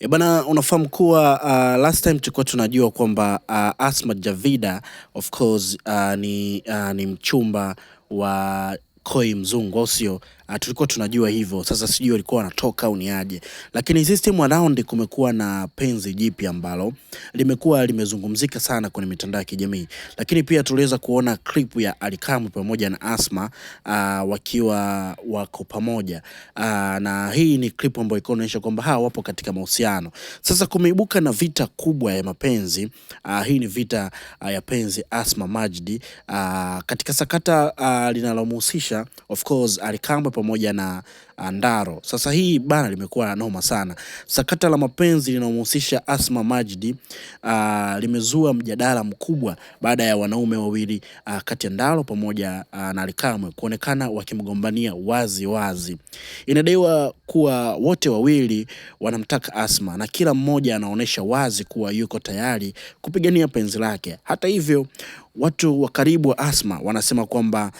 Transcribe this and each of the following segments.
Bana, unafahamu kuwa last time tulikuwa tunajua kwamba Asma Javida of course ni mchumba wa Koi Mzungu, au sio? Tulikuwa tunajua hivyo. Sasa sijui walikuwa wanatoka au ni aje, lakini system around kumekuwa na penzi jipya ambalo limekuwa limezungumzika sana kwenye mitandao ya kijamii, lakini pia tuliweza kuona clip ya Alikamu pamoja na Asma wakiwa wako pamoja, na hii ni clip ambayo inaonyesha kwamba hawa wapo katika mahusiano. Sasa kumeibuka na vita kubwa ya mapenzi. Hii ni vita ya penzi Asma Majdi katika sakata linalomhusisha of course Alikamwe pamoja na Ndaro. Sasa hii bana limekuwa noma sana. Sakata la mapenzi linalomhusisha Asma Majdi limezua mjadala mkubwa baada ya wanaume wawili kati ya Ndaro pamoja na Alikamwe kuonekana wakimgombania wazi wazi. Inadaiwa kuwa wote wawili wanamtaka Asma na kila mmoja anaonesha wazi kuwa yuko tayari kupigania penzi lake. Hata hivyo, watu wa karibu wa Asma wanasema kwamba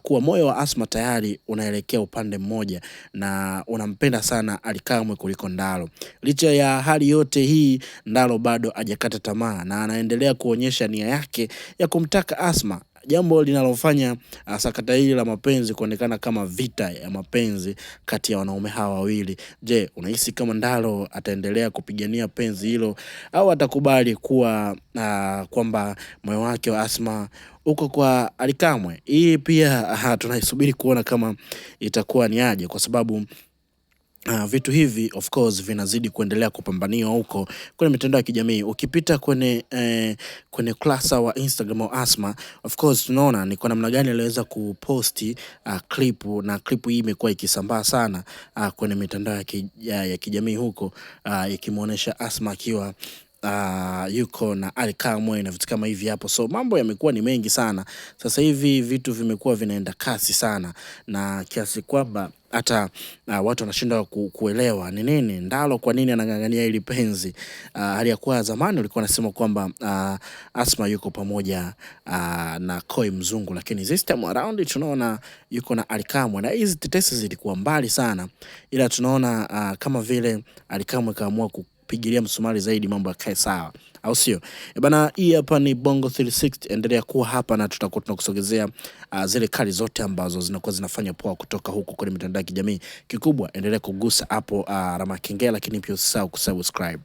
kuwa moyo wa Asma tayari unaelekea upande mmoja na unampenda sana Alikamwe kuliko Ndaro. Licha ya hali yote hii, Ndaro bado hajakata tamaa na anaendelea kuonyesha nia yake ya kumtaka Asma, jambo linalofanya sakata hili la mapenzi kuonekana kama vita ya mapenzi kati ya wanaume hawa wawili. Je, unahisi kama Ndaro ataendelea kupigania penzi hilo au atakubali kuwa kwamba moyo wake wa Asma uko kwa Alikamwe? Hii pia tunaisubiri kuona kama itakuwa ni aje, kwa sababu vitu hivi of course vinazidi kuendelea kupambaniwa huko kwenye mitandao ya kijamii. Ukipita kwenye klasa wa Instagram wa Asma, of course tunaona ni kwa namna gani aliweza kuposti clip, na clip hii imekuwa ikisambaa sana kwenye mitandao ya kijamii huko, ikimuonesha Asma akiwa yuko na Alikamwe na vitu kama hivi hapo. So mambo yamekuwa ni mengi sana sasa hivi, vitu vimekuwa vinaenda kasi sana, na kiasi kwamba hata watu wanashindwa kuelewa ni nini Ndaro, kwa nini anang'ang'ania hili penzi, hali ya kuwa zamani ulikuwa unasema kwamba Asma yuko pamoja na Koi Mzungu, lakini this time around tunaona yuko na Alikamwe, na hizi tetesi zilikuwa mbali sana, ila tunaona kama vile Alikamwe kaamua kupigilia msumari zaidi mambo yakae sawa, au sio? Bana, hii hapa ni Bongo 360. Endelea kuwa hapa na tutakuwa tunakusogezea zile kali zote ambazo zinakuwa zinafanya poa kutoka huko kwenye mitandao ya kijamii. Kikubwa endelea kugusa hapo alama ya kengele, lakini pia usisahau kusubscribe.